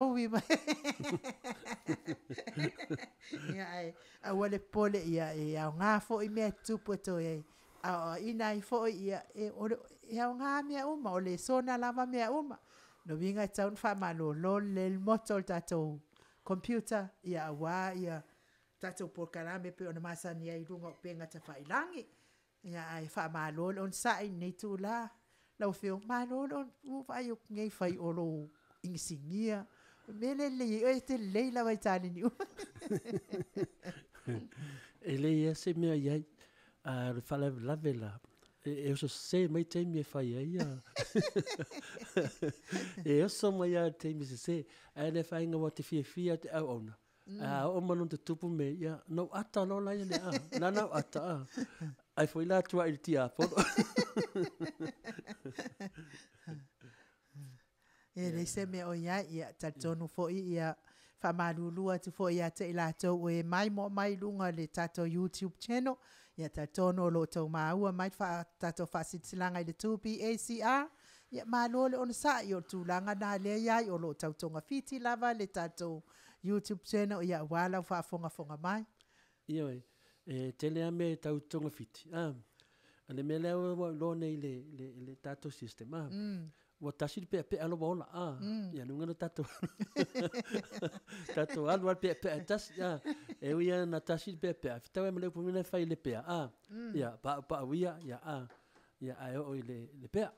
Ui mai. Ia ai wale pole ia ia ngā fo I mea tupu to ia. Ina I fo ia ia ngā mea uma o le sona lava mea uma. No vinga taun fa malo lo le moto tatou computer ia wa ia tatou POLOKALAME pe ona masani ai runga penga ta failangi. Ia ai fa malo on sai nei tu la. Lau feo malo on u vai o ngai fai o lo insingia. Mele le te leila vai tani ni. Ele ia se mea iai a fala lavela. Eu so se mai TAIMI fai ai a. Eu so mai a TAIMI se ele fai nga wa te FIAFIA te au ona. O manu te tupu me ia no ata no lai ne a. Na no ata a. Ai foi la tua il tia po. Ele se me o ia tatonu fo ia fa malulua tu fo ia te ilato we MAIMOA mai lunga le tato YouTube channel ia tatono lo to maua mai fa tato fasitilanga le tupi ACR ia malole on sa yo tulanga na le ia o lo tautonga fiti lava le tato YouTube channel ia wala fa fonga mai Ia tele ame tautonga fiti. Ane me leo lo nei le tato system. Wa tasi pe alo bola ya nunga no tato tato alwa pe tas ya e ia na tasi pe fita me le pomina fai le pe ya pa wia ya ya o le pe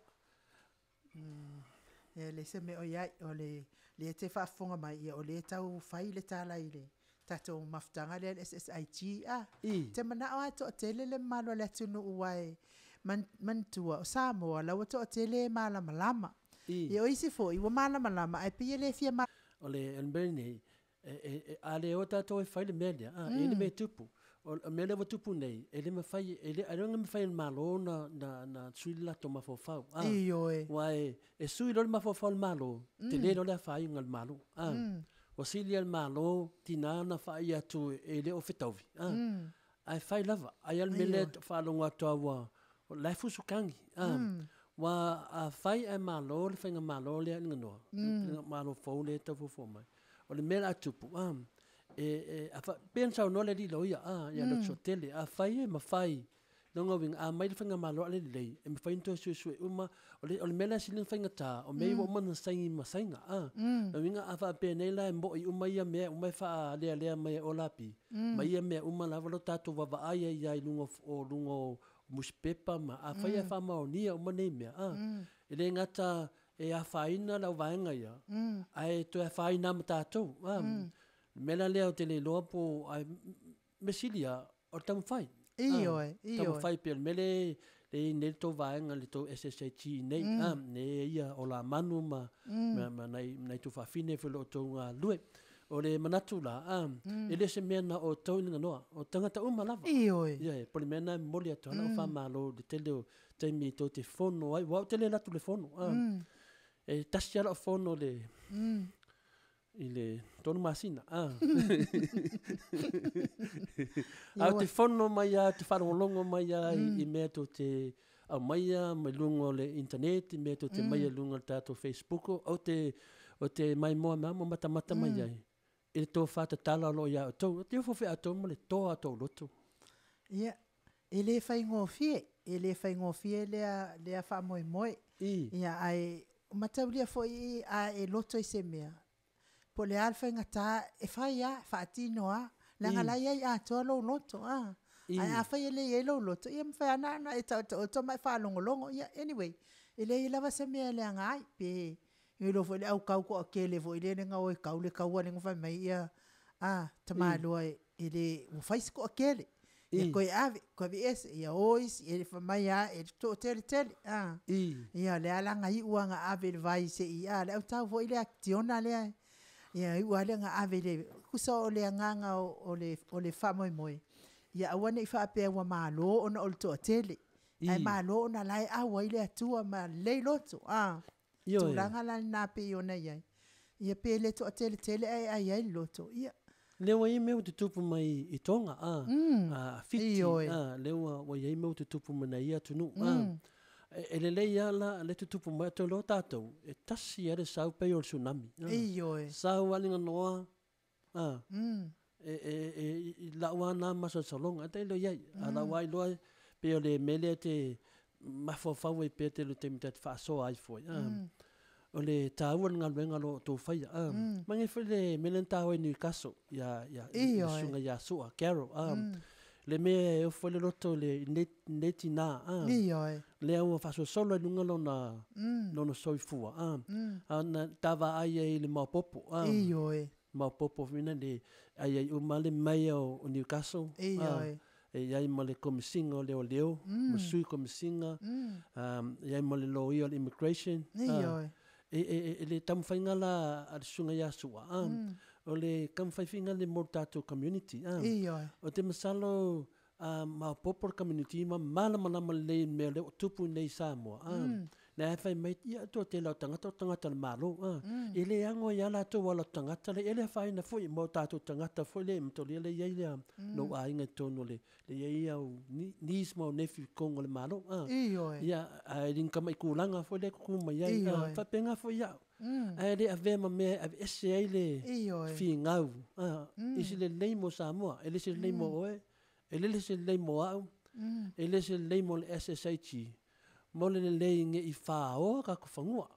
le se me o ia o le te fa fonga mai o le tau fai le tala ile tato maftanga le SSIG te mana o to tele le malo le ATUNU'U wai man tua Samoa la to tele malama e o isi fo I wa malama ai pe le fia ma ole LENEI ALEO tato fai le media ele me tupu o mele wa tupu nei ele me fai ele aronga me fai malo na suila to mafofau wai e suilo mafofau malo te le lo le fai ngal malo o sili al malo tinana fai atu ele o fetovi ai fai lava ai al mele fa longa to wa la fusukangi wa a fai e malo le fai malo le ngano malo fo le to fo mai o le mele atupu a fa pensa no le lo ya lo chotele a fai ma fai no wing a mai fai malo le le e me fai to su uma o le mele silin fai ngata o me wo man sai ma sai nga no wing a fa pe nei la mo I uma ia me uma fa le mai o lapi mai ia me uma la valo tato va ai ai lungo muspepa ma a fai a fa maonia uma nei me ele ngata e a faina la vaenga ia ai to a faina mata to mela leo te le lopo ai mesilia o tam fai tam fai per mele le nel to vaenga le to SSIG nei ne ia o la manu ma nai to fa fine fo to nga lue o le manatu la ele se mena o to ninga no o tangata uma lava ia por mena molia to na fa malo de tele TAIMI to te fono ai wa tele la telefono e tasia la fono le ile tonu masina au te fono mai te wharongongo mai I mea to te au mai mai lungo le internet I mea to te mai lungo tato Facebook o te MAIMOA mo mata mai ai e to fata tala lo ia to te fo fe ato mo le to ato loto ia ele fai ngofie le fa moi ia ai mataulia foi a e loto I se mea po le alfa ngata e fai fa tino la ngala ia to lo loto ai a fai le lo loto ia me fa na e to mai fa longo ia anyway ele lava se mea le ngai pe e lo foi au kau ko ke le foi le nga o kau le kau le fa mai ia tamalo ele o faz ko aquele e ko ave ko ves ia ois ele fa mai e to tele ia le ala ngai uanga ave vai se ia le tau foi le actiona le ia ua le nga ave le kusa o le nganga o le fa moi ia awane fa pe wa malo ona o to tele ai malo ona lai a wa ile atua ma le loto tu langa la na pe ona ia pe le to tele ai loto ia le wa me te tupu mai I tonga fiti le wa ia me te tupu mai ia tunu LENEI ala le tutupu mai to lo tatou e tasi ale sau pe o tsunami sau alinga noa la wana masa salonga te lo yai ala wai lo pe o le mele te mafofau e pe te lo te mita fa so ai foi o le tauan ngaluenga lo to fai mangi foi le melen tau ni kaso ya sunga ya sua Carol le me o foi le loto le netina le au fa so solo nunga lo na no soifua na tava ai le mapopo mapopo vina le ai o male mai o Newcastle e ai male komisinga le o leo musui komisinga ai male lo io immigration le tam fainga la al sunga ya sua o le kam fainga le mortato community o te masalo ma popor community ma mala le me le tupu nei Samoa na fai mai ia to te la tangata malo ele ango ya la to wala tangata le ele fai na foi mo tato tangata foi le mto le ia no ainga tono le ia ni smo nefi kongo le malo ia ai din kama ikulanga foi le ku mai ia fa penga foi ia ai le ave ma me ese ele fi ngau isi le leimo Samoa ele se leimo oe ele se leimo au ele se leimo le SSH mole le nge I fao ka ko fangua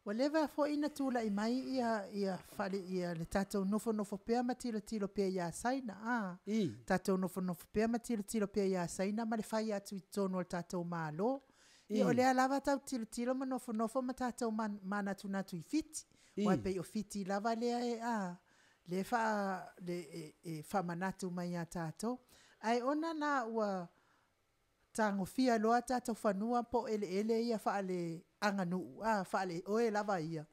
whatever fo ina tula I mai ia fale ia le tatou nofo pea matilo pea ia saina tatou nofo pea matilo pea ia saina ma le fai atu I tono le tatou malo ia o le alava tau tilo ma nofo ma tatou mana tunatu I fiti wai pe o fiti lava le le fa manatu mai a tatou ai ona na ua tango fia loa tatou fanua po ele ia faale anganu faale oe lava ia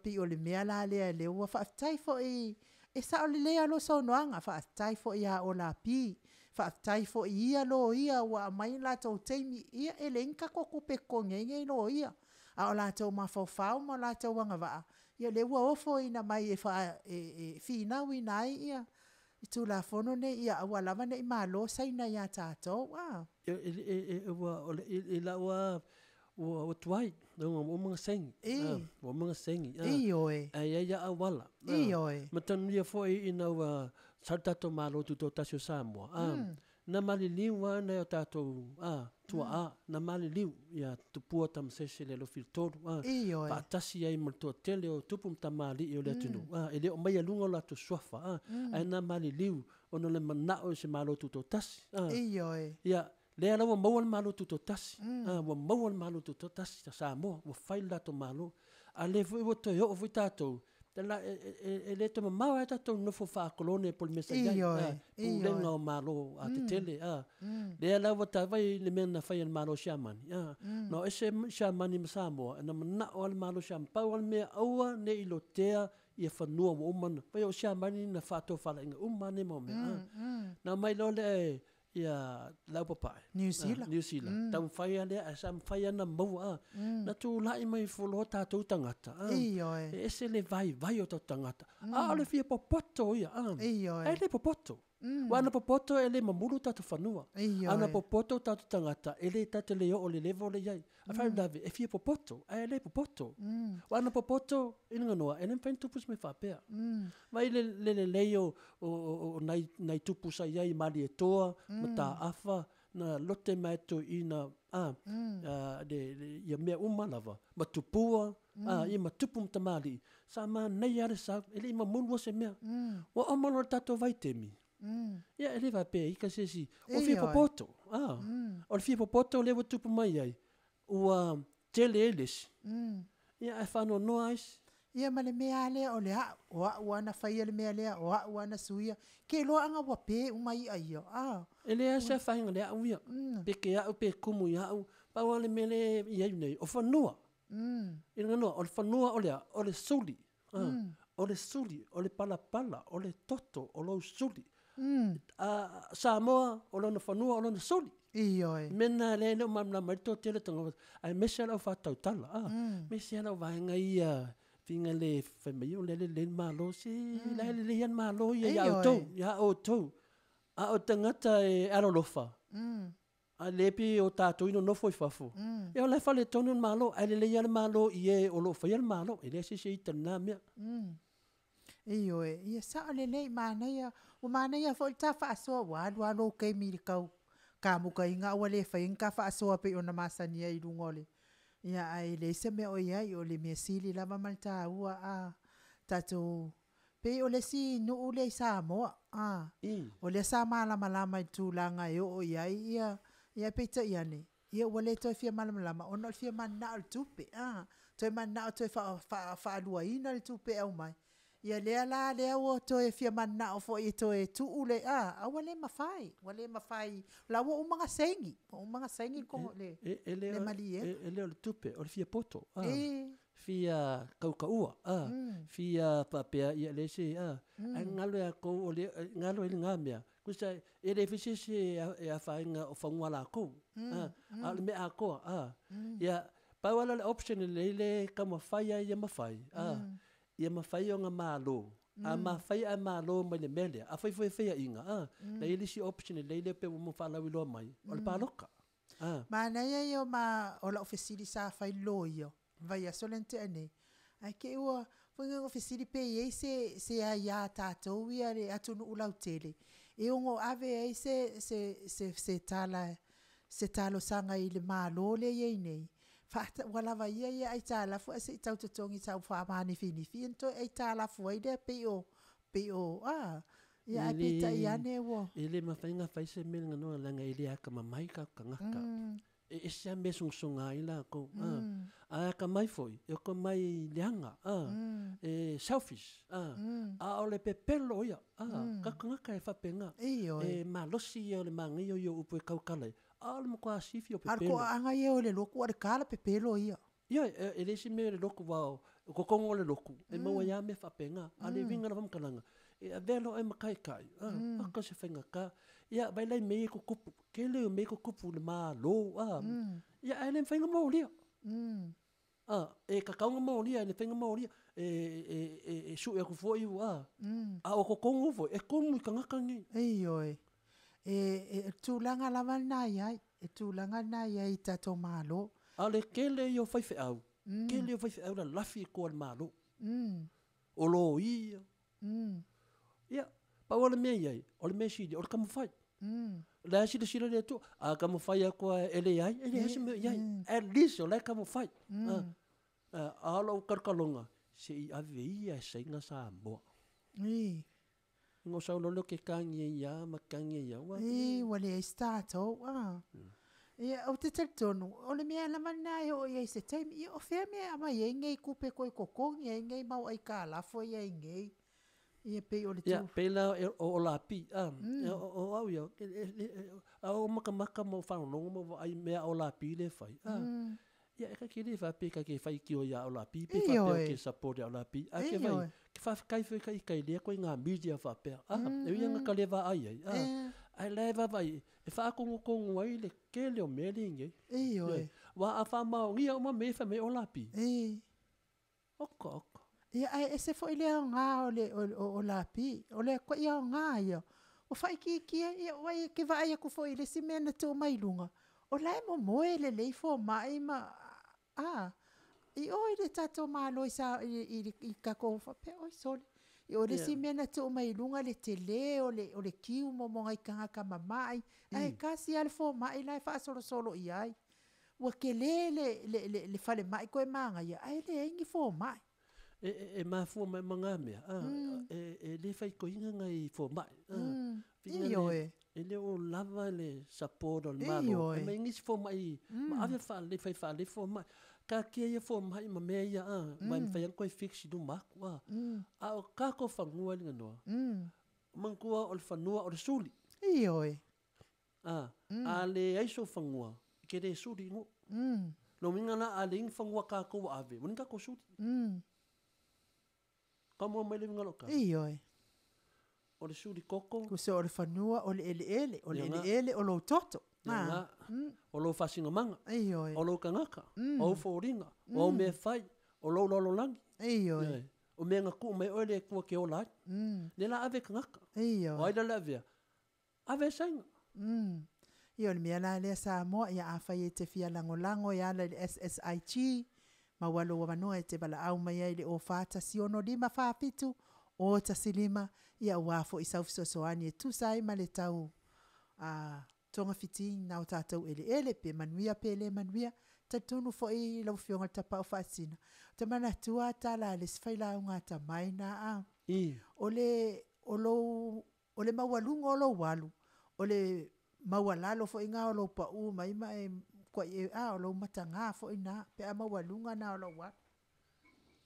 pi o le mea la le ua faafetai foʻi e sa o lelei alo saunoaga faafetai foʻi a o lapi faafetai foʻi ia lo ia ua mai latou taimi ia e le inka kokupe kogeiga I lo ia a o latou mafaufau ma o latou agavaa ia le ua ofo ina mai e finau ina ai ia I tulafono nei ia ua lava nei malo saina ia tatou la o tuai o mga sengi o mga sengi ai ia awala matanuia foi ina wa saltato malo tu tasio Samoa na maliliu ana o tatou tua na maliliu ia tupua tamsese le lo filtoro pa tasi ai mo to tele o tupu tamali o le tunu ele o mai alunga la to sofa ai na maliliu ono le manao se malo tu tasi ia le ala wa mawal malo tu tasi wa mawal malo tu tasi ta Samoa wa faila to malo ale vo to yo vo tatou la ele to mawa tatou no fo fa kolone pol mesa ia lenga o malo a te tele le ala wa ta vai le mena fa malo shamani no ese shamani Samoa na na o malo sham pa wal me aua ne ilotea ia fanua mo man pa o shamani na fa to fa nga umane mo me na mai lo le ia lau papai New Zealand tam fai ale asam fai na mo na tu lai mai folo tatou tangata ese le vai o tangata ale fia popoto ia ele popoto wana popoto ele mamulu tatou fanua ana popoto tatou tangata ele tatou le o le level le yai afai dave e fia popoto ele popoto wana popoto ina noa ele pen tupus me fa pea vai le leo o nai tupusa yai mali etoa mata afa na lote mai to ina de ia mea lava matupua ia matupu mtamali sama nei ale sa ele mamulu se mea wa amalo tatou vai temi ia ele va pe ika sesi o fia popoto o fia popoto le tupu mai ai ua tele eles ia fa no noise ia male mea le o le o na fai le mea le o na suia ke lo anga wa pe umai ai ele se fa nga le uia pe ke a pe kumu ya pa wale mele ia nei o fa noa ina no o fa noa o le suli o le suli o le pala o le toto o lo suli Samoa o lona fanua o lona soli mena le mamna marito tele tonga ai mesela o fatau tala mesela vaenga ia finga le famio le malo si le yan malo ia ya o to a o tangata e arolofa A lepi o tātou ino no foi fafu. E o lai fale tonu malo, ai le ia le malo i e o lo fai le malo, e le se i tana mea. Iyo e, ia sa LENEI manaya, o manaya fo ta fa so wa lo ke mi kau. Ka mu ka inga o le fai inga fa so pe ona masania i lungole. Ia ai le se me o ia i o le me sili lava malta ua a tatou. Pe o le si no o le Samoa o le sa malama i tūlanga e o ia pe ta iane ia o le toi fia malama o no fia mana al tupe toi mana o toi fa aluaina le tupe au mai ia le o toi fia mana o fo i toi tu ule a wale mafai la o mga sengi ko le mali le tupe o le fia poto fia kaukaua fia papea ia le se ngalo ya ko o le ngalo ile ngamia kusa ele fisi se e afainga o fangwala ko al me ako ya pa wala le option le kama faia ia mafai ia mafai o nga malo mafai a malo mai le mele a foi inga na ile si option le pe mo fala wilo mai o le paloka mana ia ma o la ofisili sa fai lo io vai a solente ane ai ke ua foi nga ofisili pe e se a ia tatou ia le ATUNU'U lautele e ongo ave ai se talo sanga i le malo le ye nei fa wala vai ia ai tala fu se tau totongi tau fa mani fini finto ai tala fu ai de pe o ia ai pita ia ne wo ele mafainga fai se menga no langa ile aka mamai ka ngaka e se me sunga ila ko ka mai foi e ko mai lianga e selfish o le pepelo ia ka ngaka e fa penga e malosi o le mangi yo upo e kaukale le mo kwa sifi o pepelo ko anga ye o le loku o kala pepelo ia ele se me le loku wa ko kongo le loku e mo ya me fa penga ale vinga na vamkalanga e velo e makai ka se fenga ka ia vai lai me ko kupu ke le me ko kupu le malo ia ele fenga mo lia e ka kaunga mo lia le fenga mo lia e su e ko foi o ko kongo foi e komu ka ngakangi e tūlanga lava nai ai e tūlanga nai ai tato malo ale kele yo fai fe au kele yo fai fe au la lafi ko al malo o lo ia ia pa wala me ai o le mesi o le kamu fai la si le to a kamu fai ko ele ai ele hasi me ai at least o le kamu fai a lo karkalonga se i ave ia se nga sa mo ngo sa lo ke kangi ia makangi ia wa wale stato ia o te tonu o le mea lama nai o ia se taimi o fea mea ama ia ngei kupe koi kokongi ia ngei mau ai ka lafo ia ngei ia pe o le tu pe la o la pi o au ia o maka mo fa no mo ai mea o la pi le fai ia ka ke le fa pe ka ke fai ki o ia o la pi pe fa pe ke support o la pi a ke vai ke fa kai foi kai le ko nga media fa pe e ia nga ka le va ai ai leva vai e fa ko ai le ke le o melinge wa a fa ma ngia o me fa me o la pi oko ia ai ese foi le nga o la pi o le ko ia nga ia o fai ki ia wai ke vai ko foi le simena to mai lunga o lai mo le fo mai ma i oi le tato malo i ka ko fa pe oi sole i o le simena to mai lunga le tele o le kiu mo ngai ka mamai ai kasi al fo mai lai fa solo i ai wa ke le fale mai ko manga ia ai le ingi fo mai e ma fu mai manga mea e le fai ko inga ngai fo mai e le o lava le support o le malo e mai ngisi fo mai ma ave fa le fo mai ka kia ia fo mai ma mea ia mai fai an koe fixi du maku a o kako fangua linga noa mangkua o le fanua o le suli a le aiso fangua ke le suli ngo no minga na a le ing fangua kako wa ave muninga ko suli kamo mai le minga loka o le suli koko ko se o le fanua o le ele o lo toto o lo fasinga manga o lo kangaka o foringa o me fai o lo langi o me ngaku mai o le kua ke o lai le la ave kangaka o ai la vea ave sainga Ia o le mea la lea Samoa ia awhai e te fia lango ia la le SSIG ma walo wa manoa e te bala au mai ai le o fata si ono lima whaapitu o ta silima ia wafo i saufisosoani e tusai ma le tau tonga fiti na o tātou ele pe manuia pele manuia tatunu fo i lau fionga tapa o whaasina. Te mana tua tala le sfaila unga ta mai na ole mawalunga o lo walu ole mawalalo fo inga o lo pa u mai kwa o lo matanga fo ina pe a mawalunga na o lo walu.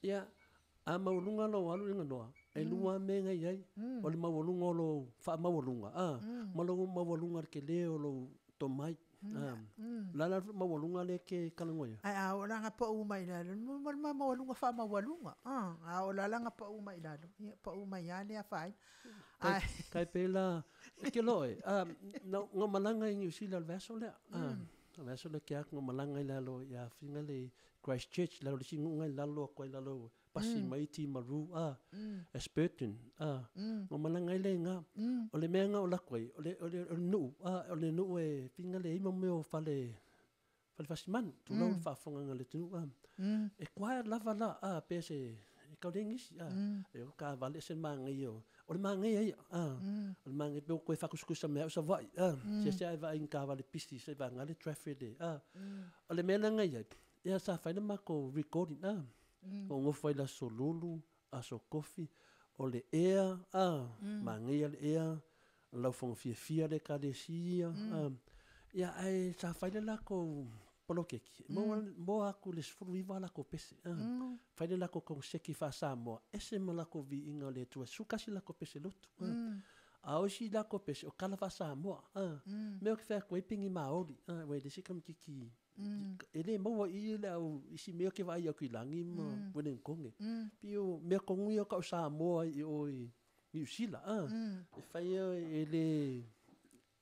Ia a mawalunga lo walu inga noa e lua menga iai ole mawalunga o lo wha mawalunga mawalunga ke leo lo tomai lala mawalunga le ke kalangoia ai o langa pa u mai lalo mawalunga fa mawalunga o langa pa u mai lalo pa u mai ale a fai kai pela ke loe ngo malanga i New Zealand vesole vesole ke ak ngo malanga i lalo ia finga le Christchurch lalo le singu ngai lalo ko lalo pasi mai ti maru Esperton ngo malanga i le nga o le menga o lakoi o le nu e finga le imo meo fale fasiman tu lo fa fonga ngale tu e kwa lava la pese e ka dengis e ka vale sen manga io o le manga ia o le manga pe ko fa kuskusa me sa vai se vai in ka vale pisti se va ngale traffic de o le menga ia ia sa fa na ko recording o ngo foi la solulu so coffee o le ea mangia le ea lau fonga fia le kadesia ia ai sa faile la ko polokeki mo aku le sfruiva la ko pese faile la ko seki fa Samoa ese mala ko viiga le tu sukasi la ko pese lotu a osi la ko pese o kala fa Samoa me o ke fa ko ipingi maori we de sikam kiki ele mo i le au isi me ke vai aku langi mo wenen konge pio me kongi o ka Samoa i o New Zealand e fai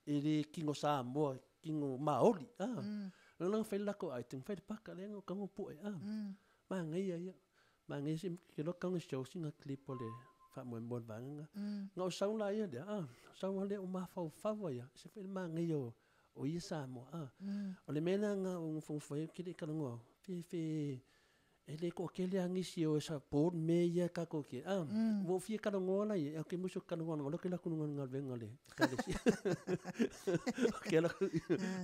ele kingo Samoa kingo maori lang fai la ko ai ting fai paka le ngo kango pu ma ngai sim ke lo kango show singa clip ole fa mo bon vanga ngo sauna ia de sauna le o ma fa ya se fai ma ngai o ia Samoa ole mena nga un fo foi ke le kango fi ele ko ke le angisi o sa por me ia ka ko ke wo fi kango la ia ke muso kango lo ke la kununga ngal venga le ka le ke la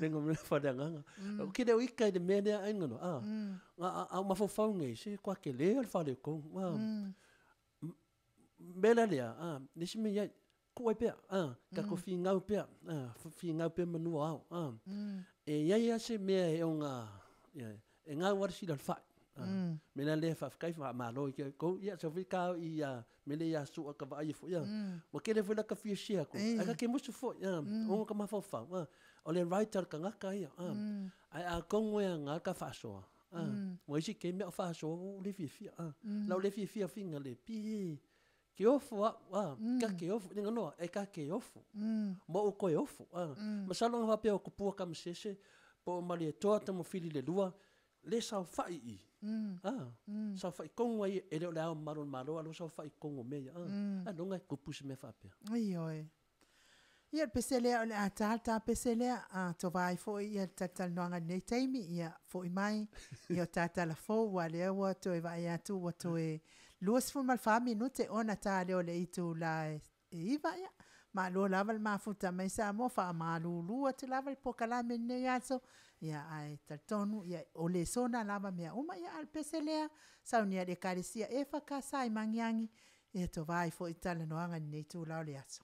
nengo me fa da nga ke de wika de me de ai ngono ma fo fa ngai se kwa ke le al fa le ko bela le nisi me ia ko pe ka ko fi ngau pe manu au e ia se me e nga e nga war si dal fa me na le fa kai fa malo ke ko ia so fi ka ia me le ia su ka va ia fo ia mo ke le fa ka fi sia ko aka ke musu fo o ka ma fa o le writer ka nga ka ia ai a kongo ia nga ka fa so mo isi ke me fa so le fi la le fi finga le pi ke ofo ka ke ofo ninga no e ka ke ofo mo o ko ofo ma salo va pe o ku pu ka msese po mali to ta mo fili le lua le sa fai sa fai kongo ai e le au maro alo sa fai kongo me ya no ngai ku pusi me fa pe oi ia pesele ole ata pesele to vai fo ia tatal no nga nei taimi ia fo i mai ia tata la fo wale wa to e vai atu wa to e luas fo mal fami no te ona ta le ole itu la e vai ma lo lava ma futa mai sa mo fa ma lu te lava POLOKALAME nei aso ia ai tatonu ia ole sona lava mea uma ia al pesele sa unia de karisia e fa ka sai mangiangi e to vai fo itala no nga nei tu la ole aso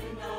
Ina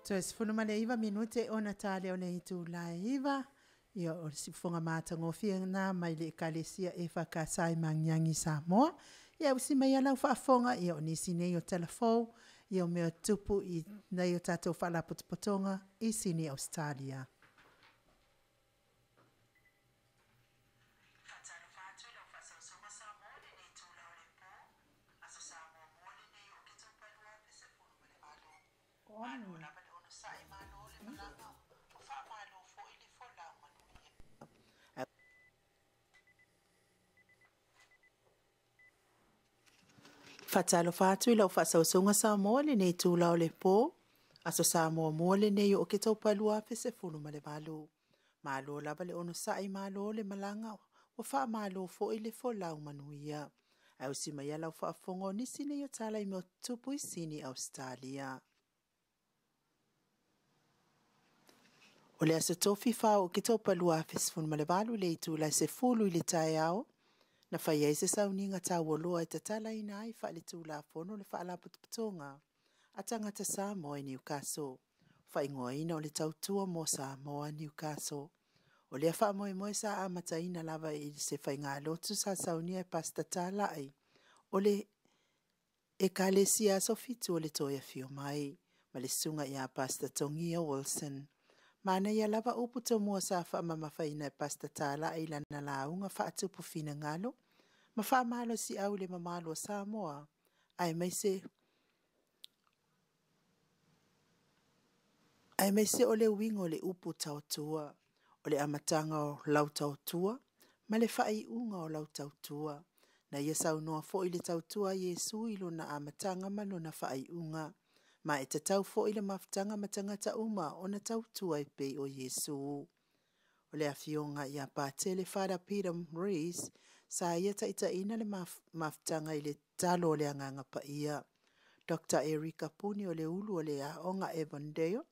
Toes funumale iwa minute ona tale ona itu la iwa. Ia o si fonga mata ngofia na mai le kalesia e whakasai mangiangi Samoa. Ia usi mai ala whaafonga ia o nisi nei o telefou. Ia o mea tupu i nei o tatou whalapotopotonga i sini Australia. Fatalo fatu ila ufasa usonga Samoa LENEI tūlau le pō. Aso Samoa mua LENEI o ke tau palua pese funu male malu. Malo lava le ono sai malo le malanga. O wha malo fo i le fo lau manuia. Au si mai ala ufa fongo ni sine yo tala i meo tupu i sini Australia. O le aso TOFI wha o ke tau palua pese funu male malu le itu lai se fulu i le tae au. Na whai eise sauninga tā waloa e tatala ina ai wha le tūla fono le wha ala putuputonga. A tangata Samoa i Newcastle. Wha ingoa ina o le tautua mo Samoa Newcastle. O le wha moe sa amata ina lava i se whai ngā lotu sa saunia e pasta tā lai. O le e ka le sia so fitu o le toia fio mai. Ma le sunga i a pasta Tongia Wilson. Mana ia lava uputo mua sa wha mamawhaina e pasta tāla i lana launga wha atupu fina ngalo. Ma wha malo si au le mamalo Samoa. Ai mai se o le wingo le upu tautua. O le amatanga o lau tautua. Ma le wha i unga o lau tautua. Na ia sau noa fo i le tautua Yesu ilo na amatanga malo na wha i unga. Ma e te tau fo i le maftanga matangata uma o na tautua i pe o Yesu. O le afionga i a pātele whara Peter Rees, sa ia taita ina le maftanga i le talo o le anganga pa ia. Dr. Erika Puni o le ulu o le a onga Evandeo,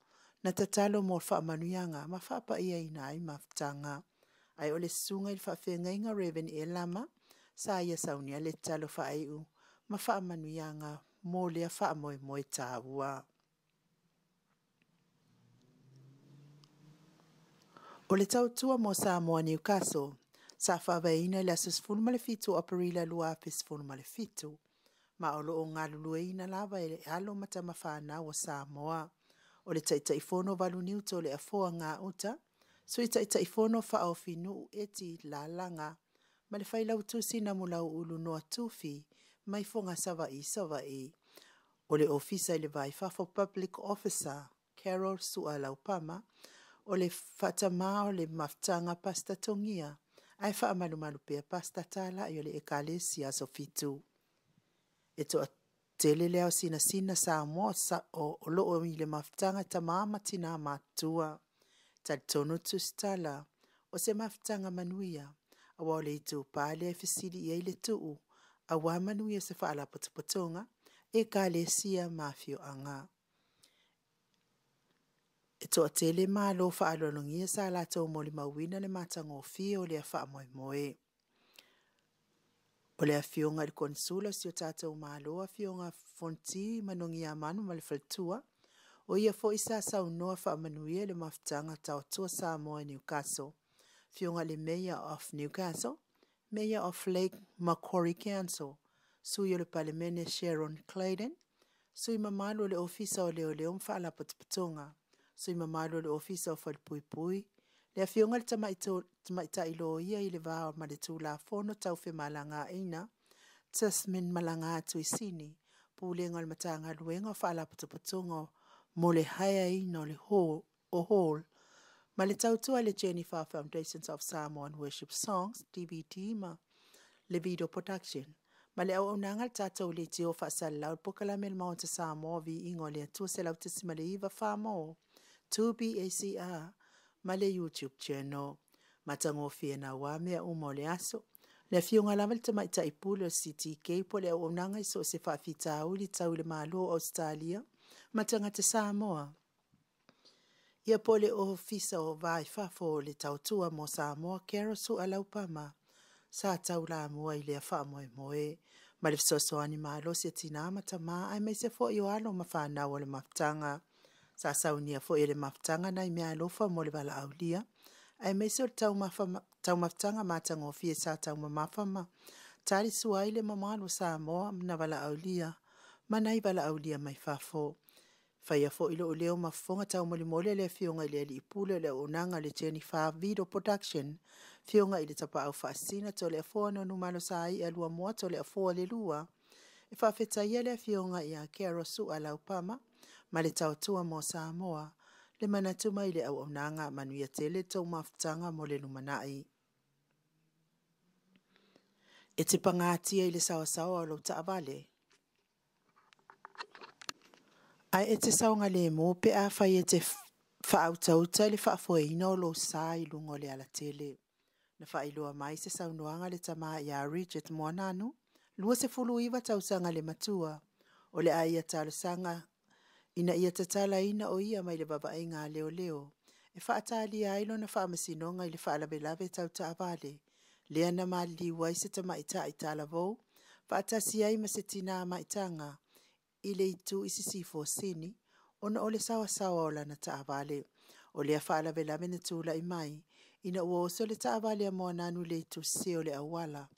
na tatalo mo wha manuianga ma wha pa ia ina i maftanga. Ai o le sunga i whawhenga inga Reven e lama, sa ia saunia le talo wha iu, ma wha manuianga mo lea wha moe tāua. O le tautua mo Samoa Newcastle, sa whawaina le asus funu malefitu operila lua apis funu malefitu. Ma o loo ngā lulueina lava e alo matama whāna o Samoa. O le taitaifono valu niuto le afoa ngā uta, so i taitaifono whaofinu eti la langa, ma le whailau tusina mulau ulu noa tufi, mai fonga sava i. O le ofisa i le vaifa for public officer, Carol Sualaupama, o le whatamā o le maftanga pasta Tongia, ai whaamalumalu pia pasta tala i o le ekalesia so fitu. E toa tele leo sina Samoa o loo i le maftanga tamama tina matua. Tal tono tustala, o se maftanga manuia, a wao le itu pāle e fisili i le tuu, a wā manuia se whaala potopotonga, ekalesia mafio anga. E toa tele maa lo whaalolongia sa la tau mo le mawina le matango fio le a wha moe. O le a fionga le konsula si o tātou maa lo a fionga fonti manongi a manu ma le faltua. O ia fo isa sau noa wha manuia le maftanga tau tua Samoa Newcastle. Fionga le Mayor of Newcastle, Mayor of Lake Macquarie Council, sui o le palemene Sharon Clayton, sui mamalo le ofisa o leo mfala patpatonga, sui mamalo le ofisa o falpuipui, le afionga le tamaita ilo ia i le vao ma le tūla fono tau fe malanga ina, Tasmin malanga atu i sini, pūlenga le matanga luenga o whaala patpatonga mo le haya ina o hall, ma le tautua le Jennifer Foundations of Samoan Worship Songs, DVD ma le video production. Ma le au nanga tātou le teo whaasala o POLOKALAME le Maota Samoa VIVIIGA le atua se lau tisi ma le iwa whamo, 2BACR, ma le YouTube channel. Matango whiena wā mea umo le aso. Le fionga lama le tamaita i pule o CTK po le au nanga iso se whaafita uli tau le malo Australia, matanga te Samoa. Ia po le ofisa o vaifa fo le tautua mo Samoa Carol Sualaupama. Sa tau la mua i le a moe. Ma le fisosoani malo se tina matama ai mai se fo i o alo mawhanau o le maftanga. sa saunia fo ele maftanga na mea lofa mo le bala aulia ai me so tau maftanga matango fie sa tau mafama tari suaile mamalo Samoa na bala aulia manai bala aulia mai fafo faia fo ilo leo mafonga tau mole le fionga ile ipule le onanga le Jennifer video production fionga ile tapa au fasina tole fo no numalo sai alua mo tole fo le lua e fa feta ile fionga ya kero su ala upama male tau tua mo Samoa le manatuma ile au onanga manuia tele tau maftanga mo le numanai e te pangatia ile sawa lo taavale ai e te saunga le mo pe a fai e te whautauta le whaafoeina o lo sai lungo le ala tele. Na whailoa mai se saunoanga le tama ia Richard Moananu, lua se fulu iwa tausanga le matua, o le aia talusanga ina ia tatala ina o ia mai le babainga leo. E whaatali ailo na whaamasinonga i le whaalabelabe tauta avale, lea na mali wai se tama ita itala vau, whaatasi ai ma se tina maitanga, ile itu isi sini ona ole sawa o lana taavale o le afala vela mena tula imai ina o so le taavale mo nanu le itu se ole awala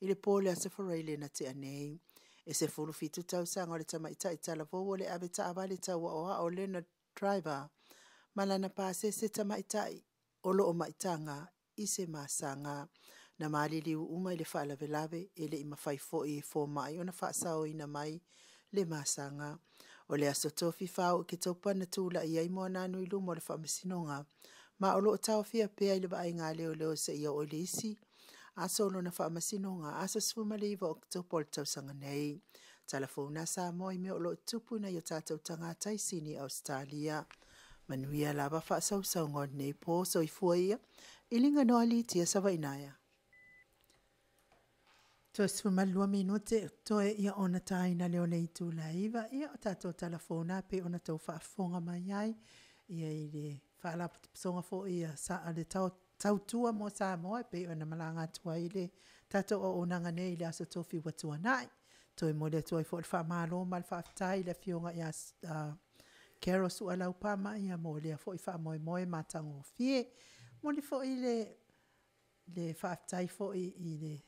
ile pole aseforeile na te anei e se fulu fitu tau sanga le tama ita la vo le ave taavale tau o le na driver malana pase se tama ita olo o maitanga ise masanga na malili uma ile fala velave ele ima fai fo mai ona fa sao ina mai le masanga o le aso TOFI fau ke taupa na tula i ai moa nanu ilu mo le whamasinonga ma o lo tau fia pea i le vainga leo se ia o le isi aso lo na whamasinonga aso sfuma le iwa o ke taupa le tausanga nei talafona sa moi me o lo tupu na i o tātou tangata i sini Australia manuia lava wha sau ngon nei po so i fua ia ilinga no alitia sa vainaya to sfuma 2 minute to ia ona taina leo le itu laiva ia tato telefona pe ona tau whaafonga mai ai ia i le whaala songa fo ia sa ale tau tua mo Samoa pe ona malanga tua i le tato o onanga nei le aso TOFI watua nai to i mole tua i fo le whaamalo mal whaatai le fionga ia kero su ala upama ia mole fo i whaamoe matango fie mole fo i le whaatai fo i le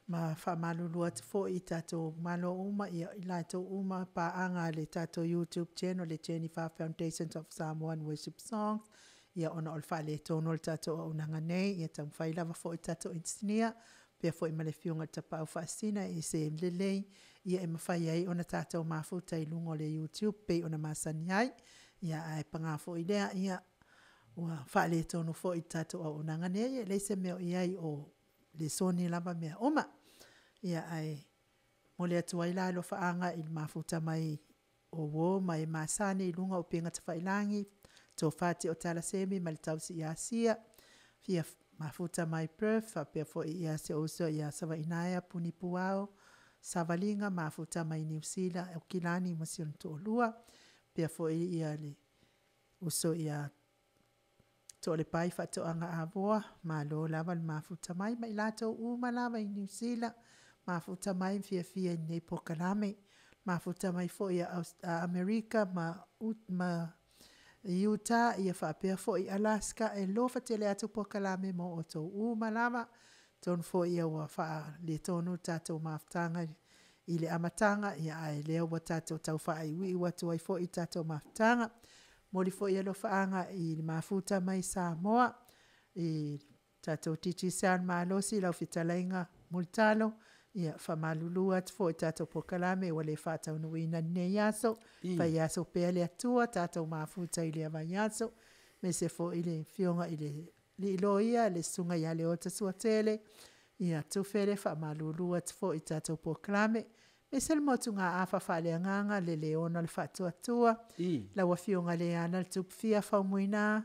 ma whamalulua te fo i tato malo uma i lato uma pa anga le tato YouTube channel le Jennifer Foundations of Samoan Worship Songs ia ona ol whale tono le tato o unanga nei ia tau whailawa fo i tato insinia pia fo i male fiunga tapau whaasina i se LENEI ia e mawhai ai ona tato mafuta i lungo le YouTube pe ona masani ai ia ai panga fo i lea ia ua whale tono fo i tato o unanga nei ia leise meo i ai o le soni lava mea oma ia ai mole atu ai la lo faanga il mafuta mai o wo mai masani i lunga o pinga te whailangi to fati o tala semi ma le tausi i Asia fia mafuta mai perf a pia fo i Asia uso i Asawa inaya puni puao savalinga mafuta mai New Zealand o kilani masion to lua pia fo i le uso i to le pai fato anga avoa ma lo lava le mafuta mai ma ilato uma lava i New Zealand mafuta mai FIAFIA nei POLOKALAME mafuta mai fo i Amerika ma Utah ia whapea fo i Alaska e lo fatele atu POLOKALAME mo o tau uma lava ton fo ia wa wha le tonu tatou mafutanga i le amatanga ia ai leo wa tatou tau wha iwi watu ai fo i tatou mafutanga moli fo ia lo whaanga i mafuta mai Samoa i tatou titi san malosi lau fitalainga multalo ia whamalulua fo i tatou POLOKALAME wale whātaunuina nei aso whai aso pele atua tatou mafuta i le avai aso me se fo i le fionga i le ilo ia le sunga ia le ota suatele ia tufere whamalulua fo i tatou POLOKALAME me se le motu ngā awha whale anganga le leona le whatuatua la wafionga le ana le tupfia whaumuina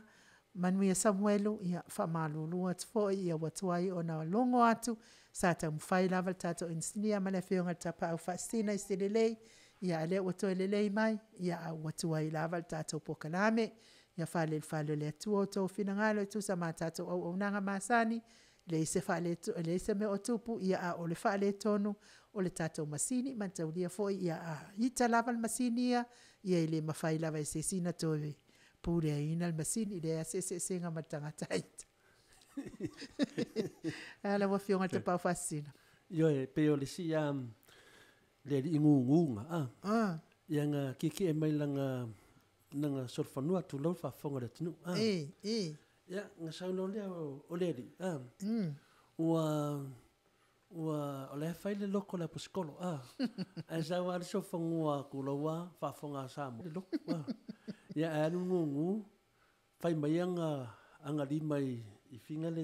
manuia Samuelu ia whamalulua fo ia watuai o na longo atu sa tau mwhai lava le tatou insinia ma le fionga le tapa au whaasina i se lelei ia le watoe lelei mai ia watuai lava le tatou POLOKALAME ia whale le atua o tau finangalo i tusa ma tatou au nanga masani le ise me o tupu ia o le whale tonu o le tatou masini ma tau lia foi ia hita lava le masini ia i le mawhai lawa e se sina tōwe pūre a ina masini le a se ngā matanga taita. Ala wa fionga te pau fasina. Yo e peo le si le ingunga ia ngā kiki e mai langa nanga sorfanua tu lau whafonga le tunu. Ia ngā sauna lea o leri. Ua o le whaile loko le paskolo. A zau ari so whangua kulaua whafonga Samoa. Le loko. Ia e anu ngungu whai mai anga lima i whinga le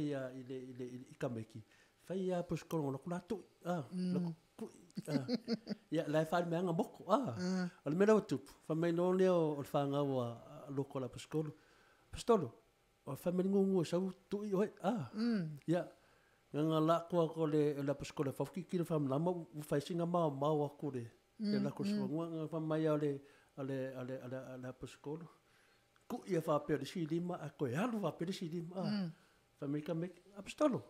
i kameki. Whai a paskolo loko la tui. Loko kui. Ia lai whai me anga moko. O le mera o tupu. Whai mai no leo o le whanga ua loko la paskolo. Pastolo. O whai mai ngungu sau tui oi. Ia. Nga la ko le la paskola fa ki le fam lama u fa singa ma aku le la ko so nga fa mai ale la paskola ku ia fa pe si lima a ko ya lu fa pe si lima fa me ka me apostolo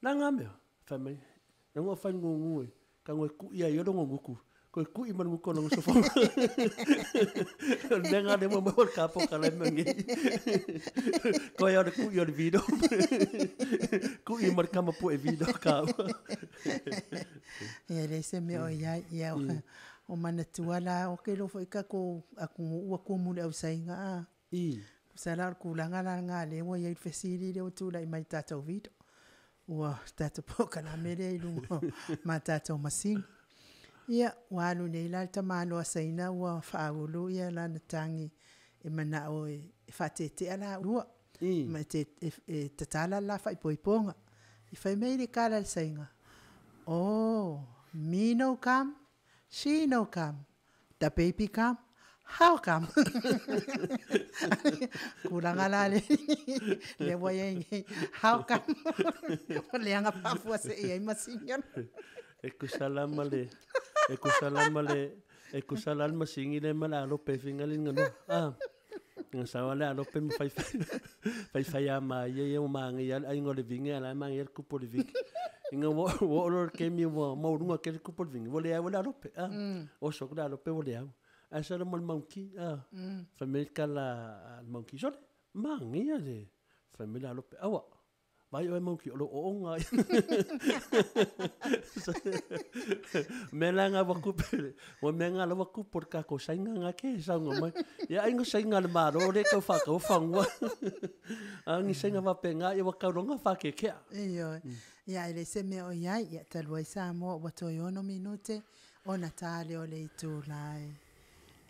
la nga me fa me nga fa ngungu ka ngo ku ia yo ngo ku ko ku i man ko no so fa nga de mo mo ka po ka le mangi ko ya de ku yo de video ku i mar kama po e video ka ia le se me o ia o mana tuala o ke lo foi ka ko aku ua ko mu le usainga sala ku langa la nga le mo ia fesili le o tu la mai tatou video ua tatou POLOKALAME le lu ma tatou masing ia walu nei la tamalo asaina ua faulu ia la natangi e mana o e fatete ala rua ma te tatala la fai poiponga i fai mei le kala sainga me no come she no come the baby come how come kuranga la le voyenge how come le anga pafu se e masinga e ku salama singi le mala lo pe fingalinga no nga sawala lo pe fai ama ye o manga ya ai ngole vinga la manga ku po vinga nga wo lo ke mi wo mo runga ke ku po vinga vole lo pe o so ku lo pe vole a sa mal monkey família la monkey so manga de família lo pe awa vai o monkey lo onga melanga wa ku pele o menga lo ku por ka ko sainga nga ke sa ngoma ya ingo sainga le maro le ko fa ko fangwa ang sainga va penga e wa ka ronga fa ke ke ya ile se me o ya talwa Samoa wa to yo no minute o natale o le tu lai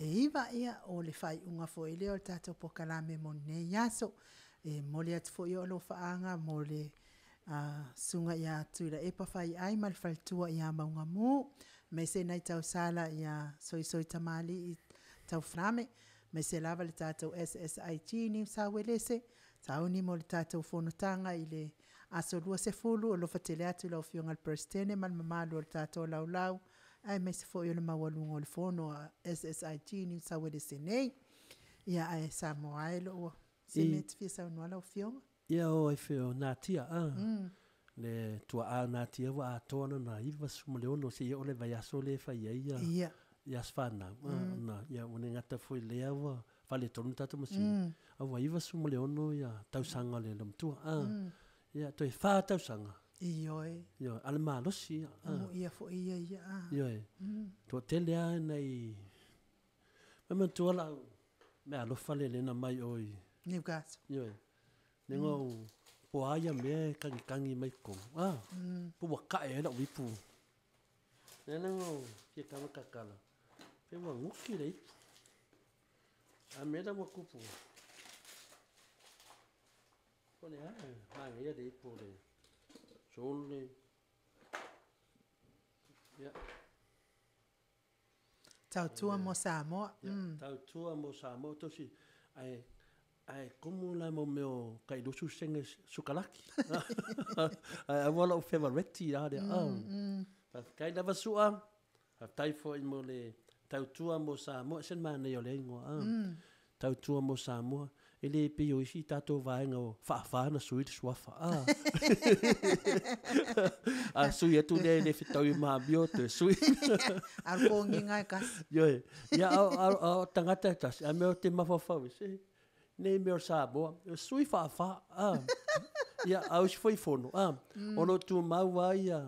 e iva ia o le fai unga fo ile o tato POLOKALAME mo ne yaso e mole at fo yo lo faanga mole sunga ya tuila e pa fai ai mal faltua ia maunga mu me se nai tau sala ia soi tamali i tau frame me se lava le tatou SSIG ni sa welese tau ni mo le tatou fonotanga ile asolua se fulu o lo fatele atu lau fionga le perstene mal mamalu o le tatou lau ai me se fo yo le mawalunga o le fono SSIG ni sa welese nei ia ai Samoa e lo se met fisa no lau fionga ia o e feo na tia le tua na tia wa tona na iva sumaleono se o le vai aso le fai ia ia sfana na ia o ngata foi le wa fale tonu tatu masi a wa iva sumaleono ia tausanga le lamtua ia to e fa tausanga io al malo si ia fo ia to tele nei mama to la me alo fale le na mai oi ni gas nengo po aya me kangi mai ko po waka e la wipu nengo ke kakala pe wa nguki le a me da wakupu ko le ha ngia de po le sole ya tau tua mo Samoa tau tua mo Samoa to si ai como la mo meu kai do susenge sukalaki ai wala o favorite ya de kai da vasua tai fo i mo le tau tua mo Samoa sen ma ne yo le ngo tau tua mo Samoa ele pe o isi tatou vaenga o whaafana sui te suafa. A sui atu le fitau I maabio te sui. Arko nginga kas. Yoe, ia au tangata tas, a meo te mawhawhau se. Nei meo Samoa, sui whaafa. Ia au si foi fono. Ono tu maua ia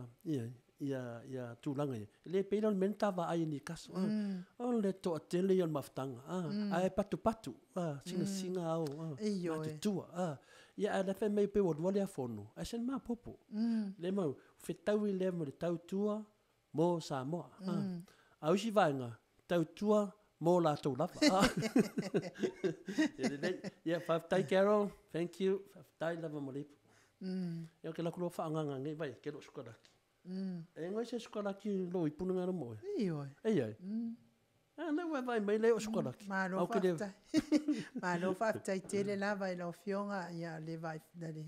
tūlanga ia. Le peina o mena tawa ai ni kaso. O le toa tele i on maftanga. Ai patu. Singa au. Mate tua. Ia a le whai mei pe wadua lea fono. A sen maa popo. Le mau, whetau I le mo le tau tua mo Samoa. Au si vaenga, tau tua mo la tau lava. Ia, whaftai Carol, thank you. Whaftai lava mo lepo. Ia ke lakuro whaanganga ngai vai, ke lo sukaraki. E ngai se sukaraki lo I punanga na moe. Ioi. Ei. Nau vai mai leo sukaraki. Mano whaftai tele lava I lau fionga ia le vai dali.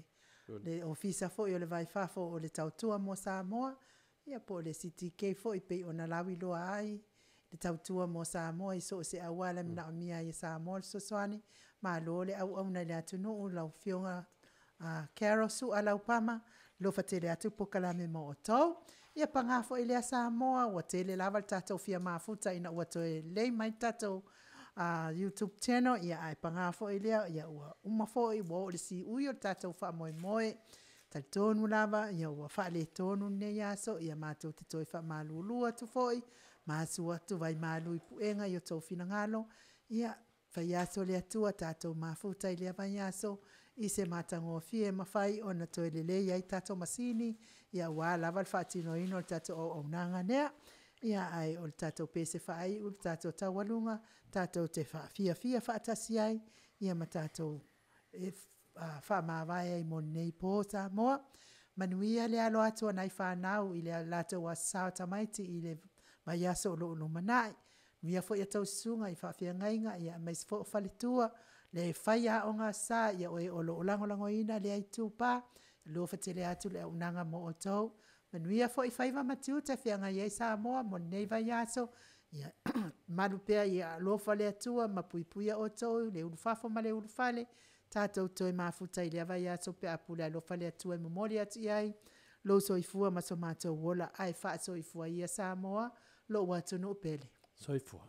Le ofisa fo I o le vai fafo o le tautua mo Samoa. Ia po le CTK fo I pei ona lawi loa ai. Le tautua mo Samoa I so se awala mina o mia I Samoa so soani. Ma lo le au na le ATUNU'U lau fionga Carol su ala upama. Lo fatele atu POLOKALAME Maota. Ia pangafo I le Samoa. Wa tele lava tatou fia mafuta ina ua toe lei mai tatou YouTube channel. Ia ai pangafo I lea. Ia ua umafo I wa o le si uyo tatou wha moe. Tonu lava, ia ua wha le tonu ne yaso. Ia mātou te toi wha malulua tu foi. Māsu atu vai malu I puenga I o tau finangalo. Ia whai yaso le atua tatou mafuta I lea vai yaso. I se mātango fie mawhai o na toi lele iai tatou masini. Ia ua lava le whaatino ino le tatou au nanga nea. Ia ai o le tatou pese whai u le tatou tawalunga. Tatou te FIAFIA whaatasi ai. Ia ma tatou wha mawai ai mo nei po Samoa. Manuia le alo atua nai whanau I le lato wa sao tamaiti I le mai aso o lo manai. Nuia fo ia tau sunga I whawhia ngainga ia mais fo whalitua. Le whaia o ngā sā ia oe o lo lango ina le ai tūpā. Lo whatele atu le unanga mo o tau. Manuia fo I whaiva matiu te whianga iei Samoa mo nei vai aso. Ia malupea ia lo whale atua mapuipuia o tau. Le urufafo ma le urufale. Tatou toi mafuta I lea vai aso pe apule lo whale atua I momori atu iai. Lo soifua maso mātou wola ai wha soifua ia Samoa. Lo ATUNU'U pele. Soifua.